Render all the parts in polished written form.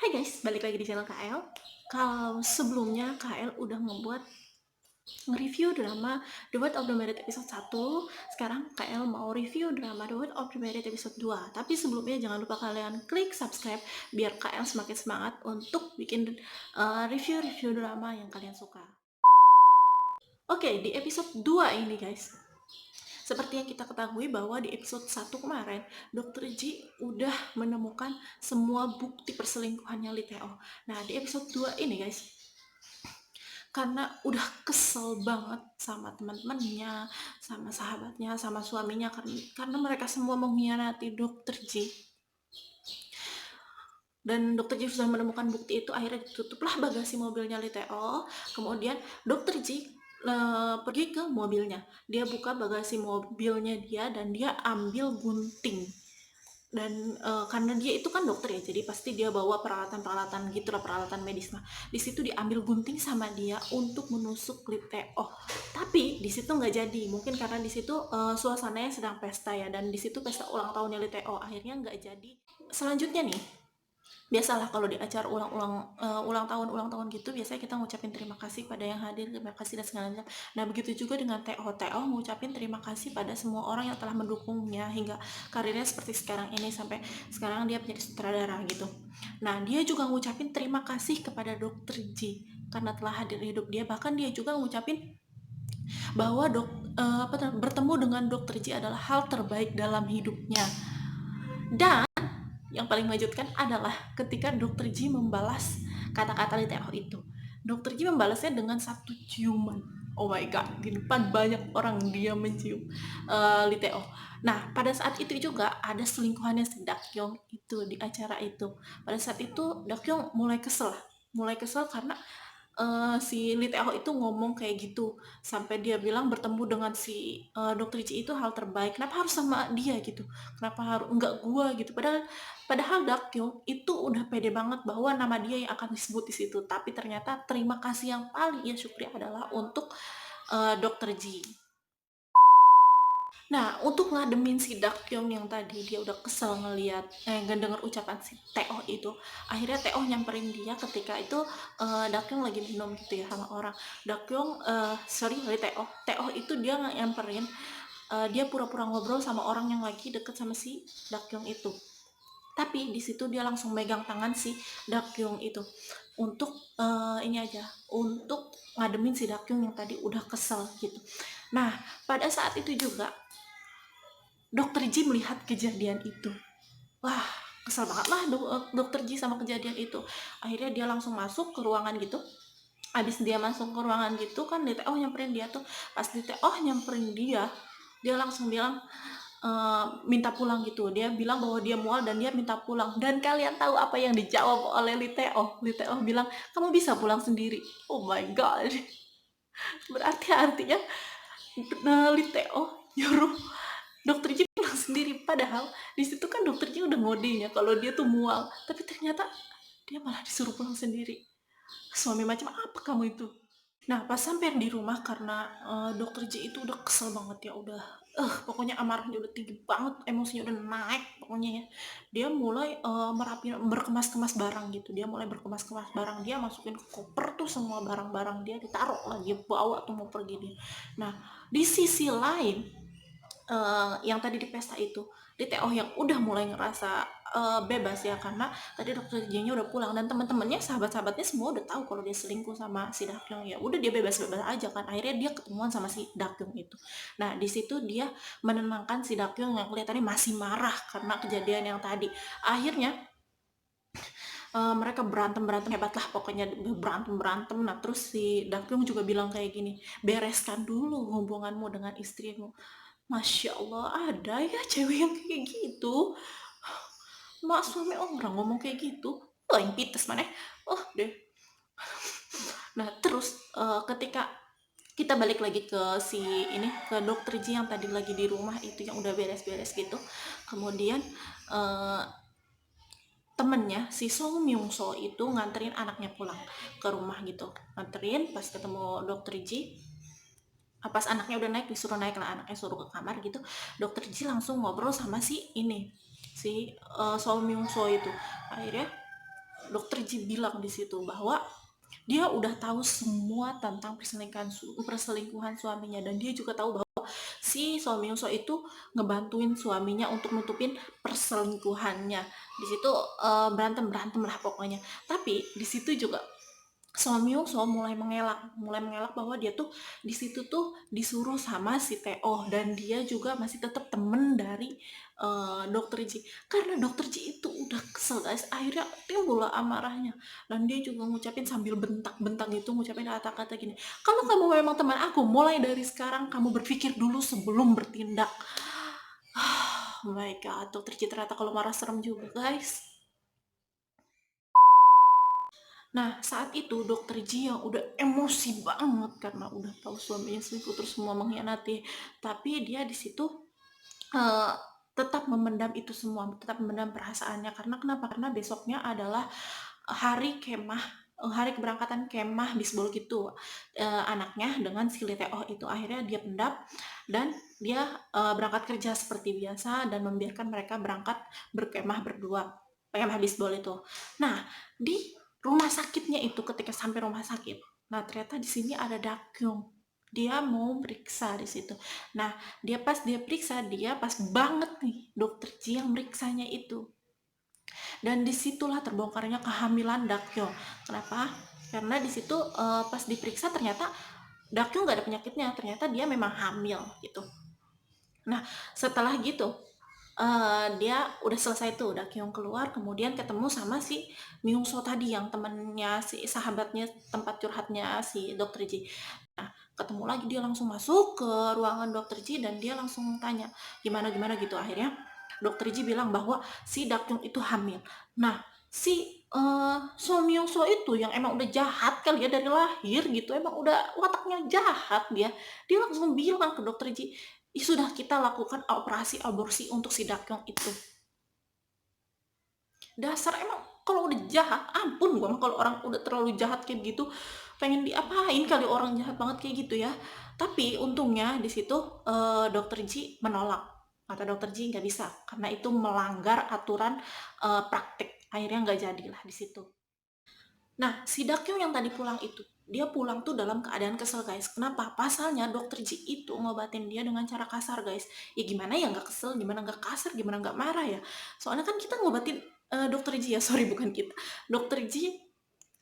Hai guys, balik lagi di channel KL. Kalau sebelumnya KL udah membuat nge-review drama The World of the Married episode 1, sekarang KL mau review drama The World of the Married episode 2. Tapi sebelumnya jangan lupa kalian klik subscribe biar KL semakin semangat untuk bikin review-review drama yang kalian suka. Oke, di episode 2 ini guys, seperti yang kita ketahui bahwa di episode 1 kemarin, Dr. Ji udah menemukan semua bukti perselingkuhannya Lee Tae-oh. Nah, di episode 2 ini guys, karena udah kesel banget sama teman-temannya, sama sahabatnya, sama suaminya, karena mereka semua mengkhianati Dr. Ji. Dan Dr. Ji sudah menemukan bukti itu, akhirnya ditutuplah bagasi mobilnya Lee Tae-oh. Kemudian Dr. Ji pergi ke mobilnya, dia buka bagasi mobilnya dia dan dia ambil gunting. Dan karena dia itu kan dokter ya, jadi pasti dia bawa peralatan-peralatan gitulah, peralatan medis. Nah, di situ diambil gunting sama dia untuk menusuk Lee Tae-oh. Tapi di situ nggak jadi, mungkin karena di situ suasananya sedang pesta ya, dan di situ pesta ulang tahunnya Lee Tae-oh, akhirnya nggak jadi. Selanjutnya nih, biasalah kalau di acara ulang tahun gitu, biasanya kita ngucapin terima kasih pada yang hadir, terima kasih dan segala macam. Nah, begitu juga dengan Tae-oh ngucapin terima kasih pada semua orang yang telah mendukungnya hingga karirnya seperti sekarang ini, sampai sekarang dia menjadi sutradara gitu. Nah, dia juga ngucapin terima kasih kepada Dr. Ji karena telah hadir di hidup dia. Bahkan dia juga ngucapin bahwa bertemu dengan Dr. Ji adalah hal terbaik dalam hidupnya. Dan yang paling mengejutkan adalah ketika Dr. Ji membalas kata-kata Lee Tae-oh itu. Dr. Ji membalasnya dengan satu ciuman. Oh my god, di depan banyak orang dia mencium Lee Tae-oh. Nah, pada saat itu juga ada selingkuhannya si Dakyoung itu di acara itu. Pada saat itu Dakyoung mulai kesel karena si Lee Tae-oh itu ngomong kayak gitu, sampai dia bilang bertemu dengan si Dr. Ji itu hal terbaik. Kenapa harus sama dia gitu? Kenapa harus enggak gua gitu? Padahal Dakyoung itu udah pede banget bahwa nama dia yang akan disebut di situ. Tapi ternyata terima kasih yang paling ia syukuri adalah untuk Dr. Ji. Nah, untuk ngademin si Dakyoung yang tadi dia udah kesel ngedenger ucapan si Tae-oh itu, akhirnya Tae-oh nyamperin dia ketika itu Dakyoung lagi minum gitu ya sama orang. Tae-oh itu dia nyamperin, dia pura-pura ngobrol sama orang yang lagi deket sama si Dakyoung itu. Tapi di situ dia langsung megang tangan si Dakyoung itu untuk untuk ngademin si Dakyoung yang tadi udah kesel gitu. Nah, pada saat itu juga Dokter Ji melihat kejadian itu. Wah, kesel banget lah Dokter Ji sama kejadian itu. Akhirnya dia langsung masuk ke ruangan gitu. Abis dia masuk ke ruangan gitu kan, Lee Tae-oh nyamperin dia tuh. Pas Lee Tae-oh nyamperin dia langsung bilang minta pulang gitu. Dia bilang bahwa dia mual dan dia minta pulang. Dan kalian tahu apa yang dijawab oleh Lee Tae-oh? Lee Tae-oh bilang, kamu bisa pulang sendiri. Oh my god. Berarti artinya Lee Tae-oh nyuruh Dokter Ji pulang sendiri, padahal di situ kan Dokter Ji udah ngodenya kalau dia tuh mual, tapi ternyata dia malah disuruh pulang sendiri. Suami macam apa kamu itu? Nah, pas sampai di rumah, karena Dokter Ji itu udah kesel banget ya, udah pokoknya amarahnya udah tinggi banget, emosinya udah naik pokoknya ya. Dia mulai berkemas-kemas barang gitu. Dia mulai berkemas-kemas barang, dia masukin ke koper tuh semua barang-barang dia ditaruh lagi, bawa tuh mau pergi dia. Nah, di sisi lain yang tadi di pesta itu, di Tae-oh yang udah mulai ngerasa bebas ya, karena tadi Dokter J-nya udah pulang dan teman-temannya, sahabat-sahabatnya semua udah tahu kalau dia selingkuh sama si Dakyoung. Ya udah, dia bebas-bebas aja kan. Akhirnya dia ketemuan sama si Dakyoung itu. Nah, di situ dia menenangkan si Dakyoung yang kelihatannya masih marah karena kejadian yang tadi. Akhirnya mereka berantem hebat lah, pokoknya berantem. Nah, terus si Dakyoung juga bilang kayak gini, bereskan dulu hubunganmu dengan istrimu. Masya Allah, ada ya cewek yang kayak gitu. Mak suami orang ngomong kayak gitu. Yang pites mana? Oh deh. Nah, terus ketika kita balik lagi ke ke dokter Ji yang tadi lagi di rumah itu, yang udah beres-beres gitu. Kemudian temennya si Song Myung So itu nganterin anaknya pulang ke rumah gitu. Nganterin, pas ketemu dokter Ji, pas anaknya udah naik, disuruh naik lah, anaknya suruh ke kamar gitu. Dokter Ji langsung ngobrol sama si Song Myung So itu. Akhirnya dokter Ji bilang di situ bahwa dia udah tahu semua tentang perselingkuhan suaminya, dan dia juga tahu bahwa si suami Yungso itu ngebantuin suaminya untuk nutupin perselingkuhannya. Di situ berantem lah pokoknya. Tapi di situ juga suami Yungso mulai mengelak bahwa dia tuh di situ tuh disuruh sama si Teo, dan dia juga masih tetap temen dari dokter Ji, karena dokter Ji itu udah kesel guys. Akhirnya timbul amarahnya, dan dia juga ngucapin sambil bentak-bentak gitu, ngucapin kata-kata gini, kalau kamu memang teman aku, mulai dari sekarang kamu berpikir dulu sebelum bertindak. Oh my god, dokter Ji ternyata kalau marah serem juga guys. Nah, saat itu dokter Ji yang udah emosi banget karena udah tahu suaminya selingkuh terus semua mengkhianati, tapi dia di situ uh, tetap memendam itu semua, tetap memendam perasaannya. Karena kenapa? Karena besoknya adalah hari kemah, hari keberangkatan kemah bisbol gitu, anaknya dengan si Liteo itu. Akhirnya dia pendam dan dia berangkat kerja seperti biasa dan membiarkan mereka berangkat berkemah berdua, kemah bisbol itu. Nah, di rumah sakitnya itu, ketika sampai rumah sakit, nah ternyata di sini ada Dakyung, dia mau periksa di situ. Nah, pas dia periksa, dia pas banget nih dokter Ji yang meriksanya itu. Dan disitulah terbongkarnya kehamilan Dakyung. Kenapa? Karena di situ pas diperiksa ternyata Dakyung nggak ada penyakitnya, ternyata dia memang hamil gitu. Nah, setelah gitu dia udah selesai tuh, Dakyung keluar, kemudian ketemu sama si Myungso tadi yang temennya, si sahabatnya, tempat curhatnya si dokter Ji. Nah, ketemu lagi, dia langsung masuk ke ruangan dokter Ji dan dia langsung tanya gimana gimana gitu. Akhirnya dokter Ji bilang bahwa si Dakyung itu hamil. Nah, si So Myungso itu yang emang udah jahat kali ya dari lahir gitu, emang udah wataknya jahat dia langsung bilang ke dokter Ji, sudah kita lakukan operasi aborsi untuk si Dakyong itu. Dasar emang kalau udah jahat, ampun gua mah kalau orang udah terlalu jahat kayak gitu, pengen diapain kali orang jahat banget kayak gitu ya. Tapi untungnya di situ dokter Ji menolak. Kata dokter Ji nggak bisa karena itu melanggar aturan praktik. Akhirnya nggak jadilah di situ. Nah, si Dakyung yang tadi pulang itu, dia pulang tuh dalam keadaan kesel guys. Kenapa? Pasalnya dokter Ji itu ngobatin dia dengan cara kasar guys. Ya gimana ya nggak kesel, gimana nggak kasar, gimana nggak marah ya. Soalnya kan kita ngobatin dokter Ji ya, sorry bukan kita. Dokter Ji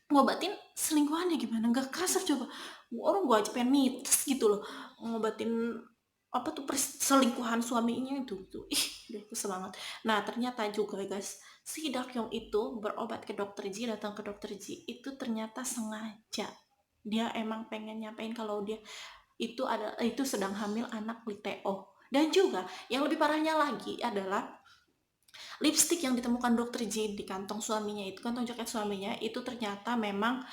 ngobatin selingkuhannya, gimana nggak kasar coba. Orang gua aja pengen mites gitu loh. Ngobatin apa tuh perselingkuhan suaminya itu tuh. Ih, udah kesel banget. Nah, ternyata juga guys, si Dakyong itu berobat ke dokter Ji, datang ke dokter Ji itu ternyata sengaja. Dia emang pengen nyampein kalau dia itu sedang hamil anak Liteo. Dan juga yang lebih parahnya lagi adalah lipstick yang ditemukan dokter Ji di kantong suaminya itu, kantong jaket suaminya itu ternyata memang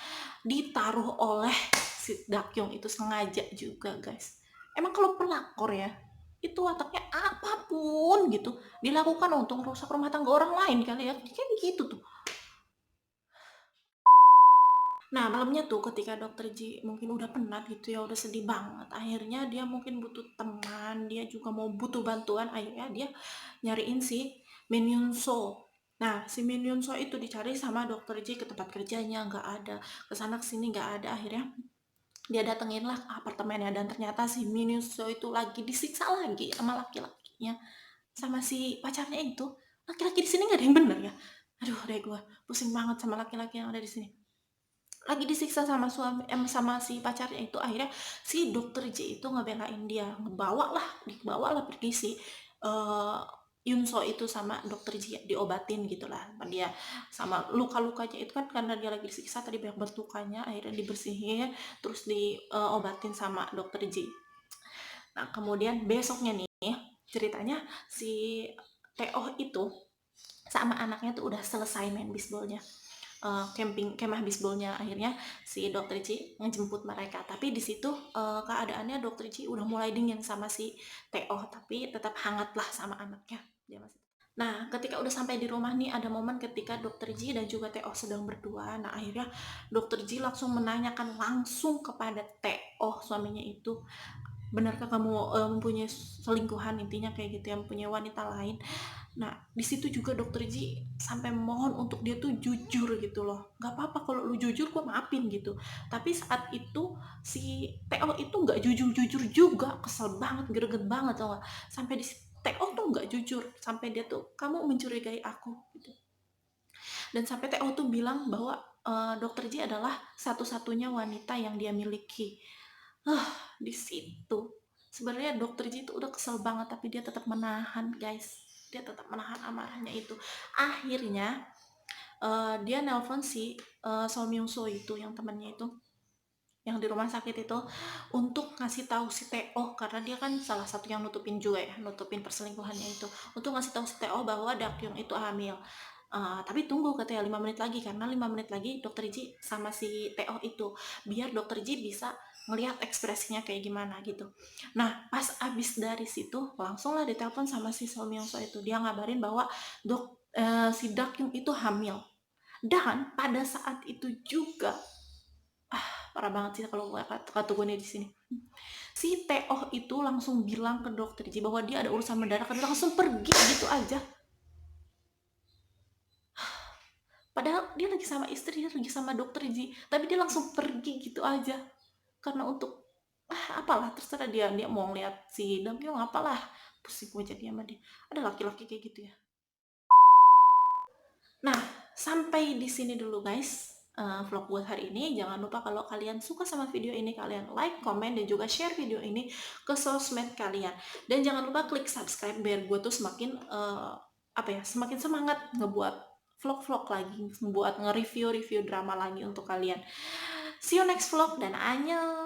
ditaruh oleh si Dakyong itu sengaja juga guys. Emang kalau pelakor ya, itu wataknya apapun gitu dilakukan untuk merusak rumah tangga orang lain kali ya, kayak gitu tuh. Nah, malamnya tuh ketika dokter Ji mungkin udah penat gitu ya, udah sedih banget. Akhirnya dia mungkin butuh teman, dia juga mau butuh bantuan. Akhirnya dia nyariin si Min Yoon So. Nah, si Min Yoon So itu dicari sama dokter Ji ke tempat kerjanya, nggak ada. Kesana kesini nggak ada. Akhirnya dia datengin lah apartemennya, dan ternyata si Min Yoon So itu lagi disiksa lagi sama laki-lakinya, sama si pacarnya itu. Laki-laki di sini nggak ada yang bener ya. Aduh, deh gue pusing banget sama laki-laki yang ada di sini, lagi disiksa sama sama si pacarnya itu. Akhirnya si dokter J itu ngebelain dia, dibawa lah pergi si Yunso itu sama dokter J diobatin gitulah dia, sama luka-lukanya itu kan karena dia lagi disiksa tadi banyak bertukanya, akhirnya dibersihin terus diobatin sama dokter J. Nah, kemudian besoknya nih ceritanya si Teo itu sama anaknya tuh udah selesai main bisbolnya, kemah bisbolnya. Akhirnya si dokter Ci ngejemput mereka, tapi di situ keadaannya dokter Ci udah mulai dingin sama si Teo, tapi tetap hangat lah sama anaknya dia masih. Nah, ketika udah sampai di rumah nih, ada momen ketika dokter Ji dan juga Teo sedang berdua. Nah, akhirnya dokter Ji langsung menanyakan langsung kepada Teo suaminya itu, benarkah kamu mempunyai selingkuhan, intinya kayak gitu ya, mempunyai wanita lain. Nah, di situ juga dokter Ji sampai mohon untuk dia tuh jujur gitu loh. Gak apa-apa kalau lu jujur, gue maafin gitu. Tapi saat itu si TO itu nggak jujur-jujur juga, kesel banget, greget banget tau gak. Sampai di TO tuh nggak jujur, sampai dia tuh kamu mencurigai aku gitu. Dan sampai TO tuh bilang bahwa dokter J adalah satu-satunya wanita yang dia miliki. Di situ sebenarnya dokter J itu udah kesel banget, tapi dia tetap menahan, guys. Dia tetap menahan amarahnya itu. Akhirnya dia nelpon si So Myung So itu, yang temannya itu, yang di rumah sakit itu, untuk ngasih tahu si TO, karena dia kan salah satu yang nutupin juga ya, nutupin perselingkuhannya itu, untuk ngasih tahu si TO bahwa Dakyung itu hamil. Tapi tunggu katanya 5 menit lagi, karena 5 menit lagi dokter Ji sama si TO itu, biar dokter Ji bisa ngelihat ekspresinya kayak gimana gitu. Nah, pas abis dari situ langsunglah ditelepon sama si So Myung So itu, dia ngabarin bahwa si Dakyung itu hamil. Dan pada saat itu juga, parah banget sih kalau kata gue nih di sini. Si Teo itu langsung bilang ke dokter Ji bahwa dia ada urusan mendadak, dan langsung pergi gitu aja. Padahal dia lagi sama istri, dia lagi sama dokter Ji, tapi dia langsung pergi gitu aja. Karena untuk apalah, terserah dia mau ngeliat si Damyong apalah, pusing gue jadi sama dia. Ada laki-laki kayak gitu ya. Nah, sampai di sini dulu guys vlog buat hari ini. Jangan lupa kalau kalian suka sama video ini, kalian like, komen, dan juga share video ini ke sosmed kalian. Dan jangan lupa klik subscribe biar gue tuh semakin semakin semangat ngebuat vlog-vlog lagi, ngebuat nge-review-review drama lagi untuk kalian. See you next vlog dan annyeong!